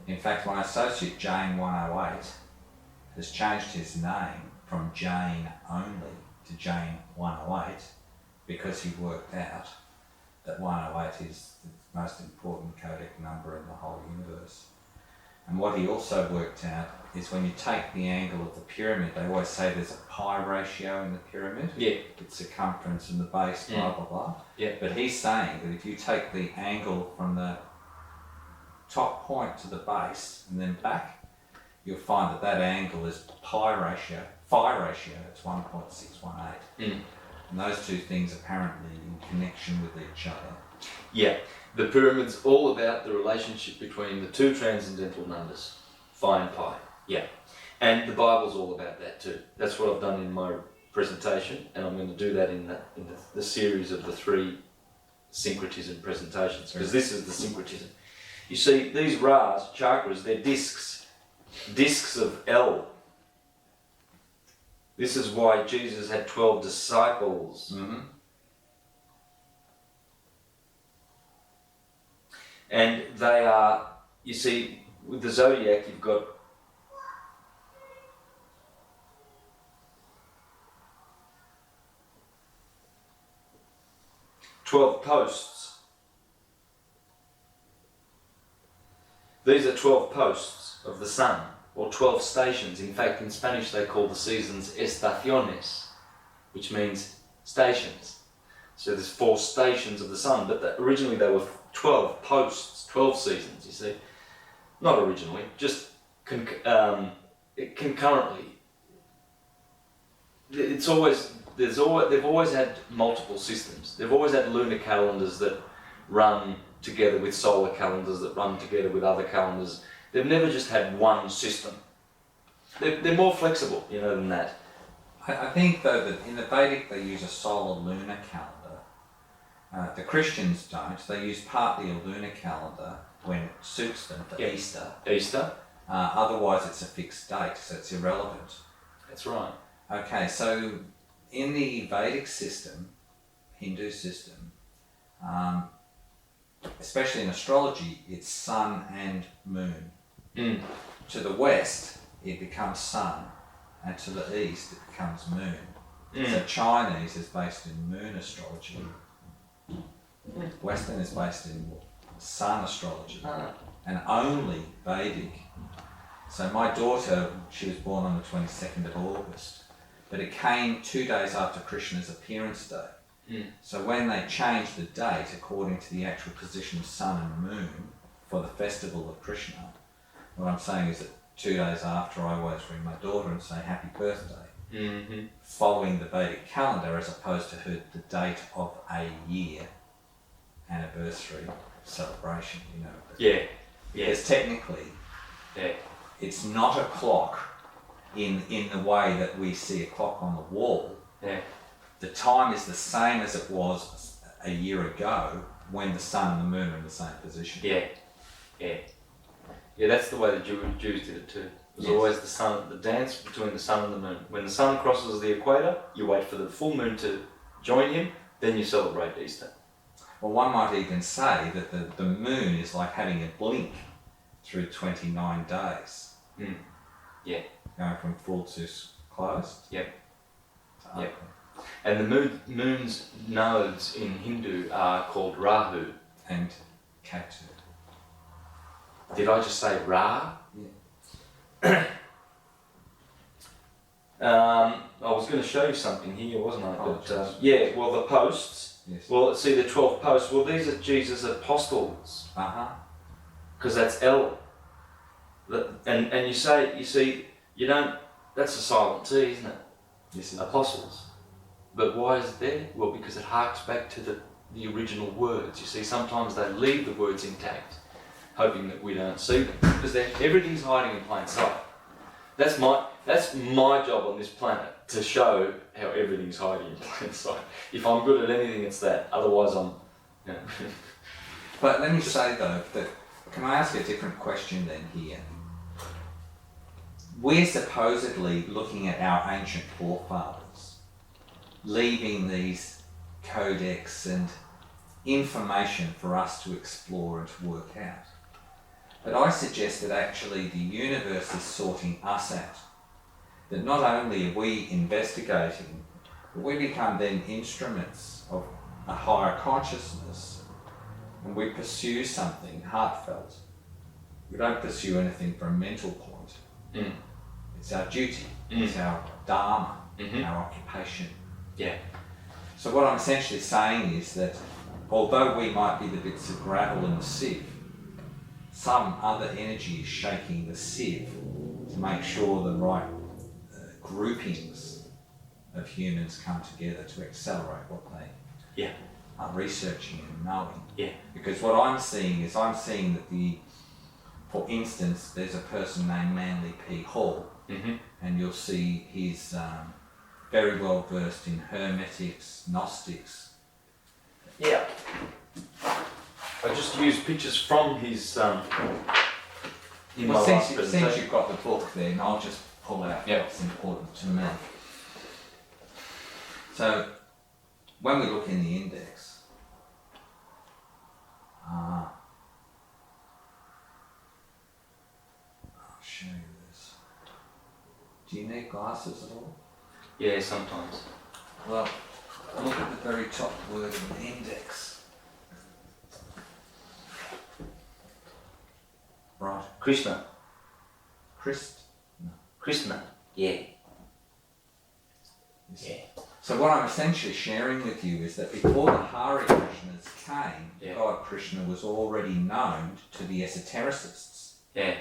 In fact, my associate Jane 108 has changed his name from Jane only to Jane 108 because he worked out that 108 is the most important codec number in the whole universe. And what he also worked out is when you take the angle of the pyramid, they always say there's a pi ratio in the pyramid. Yeah. It's circumference and the base, blah, blah, blah. Yeah. But he's saying that if you take the angle from the top point to the base and then back, you'll find that that angle is phi ratio, it's 1.618. And those two things apparently in connection with each other. Yeah, the pyramid's all about the relationship between the two transcendental numbers, phi and pi. Yeah, and the Bible's all about that too. That's what I've done in my presentation, and I'm going to do that in the series of the 3 syncretism presentations, because this is the syncretism. You see, these Ra's, chakras, they're discs of L. This is why Jesus had 12 disciples. And they are, you see, with the zodiac, you've got "12 posts." These are 12 posts of the sun, or 12 stations. In fact, in Spanish they call the seasons estaciones, which means stations. So there's 4 stations of the sun, but originally they were 12 posts, 12 seasons, you see. Not originally, just concurrently. They've always had multiple systems. They've always had lunar calendars that run together with solar calendars that run together with other calendars. They've never just had one system. They're more flexible, than that. I think though that in the Vedic they use a solar lunar calendar. The Christians don't. They use partly a lunar calendar when it suits them for Easter. Easter. Otherwise it's a fixed date, so it's irrelevant. That's right. Okay, so in the Vedic system, Hindu system, especially in astrology, it's sun and moon. To the west, it becomes sun, and to the east, it becomes moon. So Chinese is based in moon astrology. Western is based in sun astrology, and only Vedic. So my daughter, she was born on the 22nd of August, but it came 2 days after Krishna's appearance day. So when they changed the date according to the actual position of sun and moon for the festival of Krishna, what I'm saying is that 2 days after, I always ring my daughter and say happy birthday, following the Vedic calendar as opposed to the date of a year anniversary celebration, Because technically, it's not a clock in the way that we see a clock on the wall. The time is the same as it was a year ago when the sun and the moon are in the same position. Yeah, that's the way the Jews did it too. It was always the dance between the sun and the moon. When the sun crosses the equator, you wait for the full moon to join him, then you celebrate Easter. Well, one might even say that the moon is like having a blink through 29 days. Going from full to closed. And the moon's nodes in Hindu are called Rahu and Ketu. Did I just say Ra? Yeah. I was going to show you something here, wasn't I? But the posts. Yes. Well, see the 12 posts. Well, these are Jesus' apostles. Because that's L. And you see, you don't. That's a silent T, isn't it? Yes. Apostles. But why is it there? Well, because it harks back to the original words. You see, sometimes they leave the words intact, hoping that we don't see them, because everything's hiding in plain sight. That's my job on this planet, to show how everything's hiding in plain sight. If I'm good at anything, it's that. Otherwise, I'm. But let me say though that, can I ask a different question then here? We're supposedly looking at our ancient forefathers, leaving these codex and information for us to explore and to work out. But I suggest that actually the universe is sorting us out. That not only are we investigating, but we become then instruments of a higher consciousness, and we pursue something heartfelt. We don't pursue anything from a mental point. Mm. It's our duty, it's our dharma, Mm-hmm. our occupation. Yeah. So what I'm essentially saying is that although we might be the bits of gravel in the sieve, some other energy is shaking the sieve to make sure the right groupings of humans come together to accelerate what they are researching and knowing. Yeah. Because what I'm seeing is that for instance, there's a person named Manly P. Hall, Mm-hmm. and you'll see he's very well versed in Hermetics, Gnostics. Yeah. I just used pictures from his in my last Since presentation. you've got the book there, and I'll just pull out what's important to me. So, when we look in the index, I'll show you this. Do you need glasses at all? Yeah, sometimes. Well, look at the very top word in the index. Right. Krishna. Krishna. Yeah. Yeah. So what I'm essentially sharing with you is that before the Hare Krishnas came, God Krishna was already known to the esotericists. Yeah.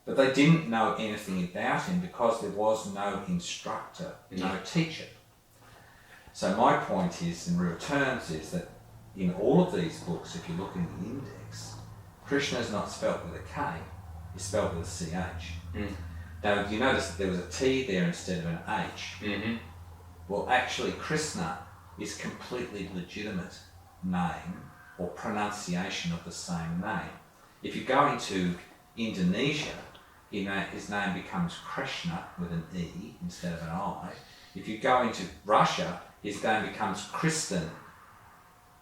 But they didn't know anything about him because there was no instructor, no teacher. So my point is, in real terms, is that in all of these books, if you look in the index, Krishna is not spelt with a K, it's spelt with a CH. Mm. Now, you notice that there was a T there instead of an H. Mm-hmm. Well, actually, Krishna is completely legitimate name or pronunciation of the same name. If you go into Indonesia, his name becomes Krishna with an E instead of an I. If you go into Russia, his name becomes Kristen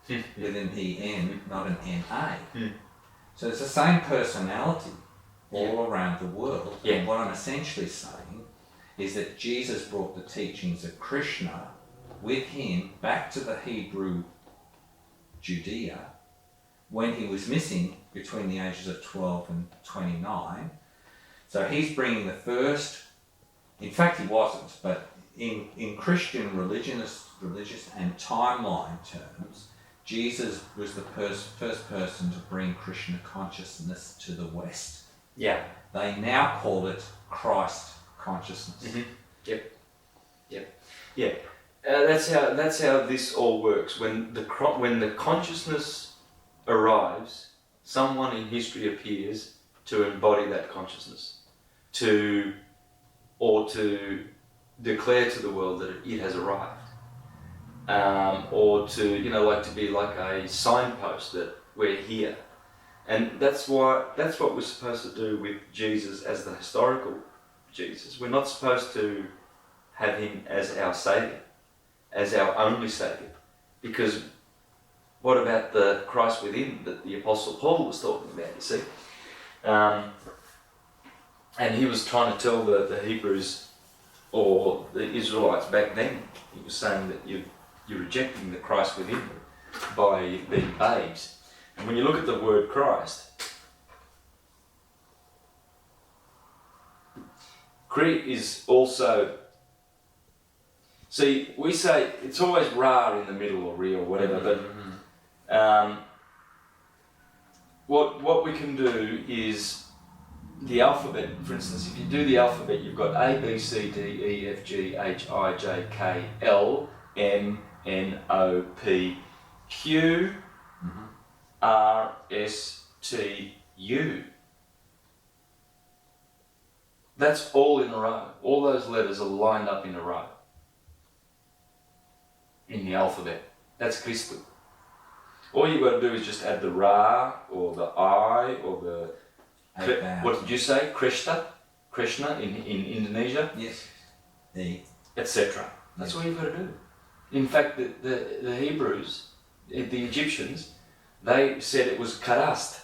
with an E-N, not an N-A. Mm. So it's the same personality all around the world. Yeah. And what I'm essentially saying is that Jesus brought the teachings of Krishna with him back to the Hebrew Judea when he was missing between the ages of 12 and 29. So he's bringing the first, in fact he wasn't, but in Christian religious and timeline terms, Jesus was the first person to bring Krishna consciousness to the West. Yeah. They now call it Christ consciousness. Mm-hmm. Yep. Yeah. That's how this all works. When the consciousness arrives, someone in history appears to embody that consciousness, to declare to the world that it has arrived, or to be like a signpost that we're here. And that's what we're supposed to do with Jesus as the historical Jesus. We're not supposed to have him as our saviour, as our only saviour, because what about the Christ within that the Apostle Paul was talking about, you see? And he was trying to tell the Hebrews or the Israelites back then, he was saying that you're rejecting the Christ within by being babes. And when you look at the word Christ, is also, see, we say it's always Ra in the middle or Re or whatever, but what we can do is the alphabet. For instance, if you do the alphabet, you've got A, B, C, D, E, F, G, H, I, J, K, L, M, N, O, P, Q, R, S, T, U. That's all in a row. All those letters are lined up in a row in the alphabet. That's Christu. All you've got to do is just add the Ra or the I or the... What did you say? Krishna in Indonesia? Yes. E. Etc. That's all you've got to do. In fact, the Hebrews, the Egyptians, they said it was karast.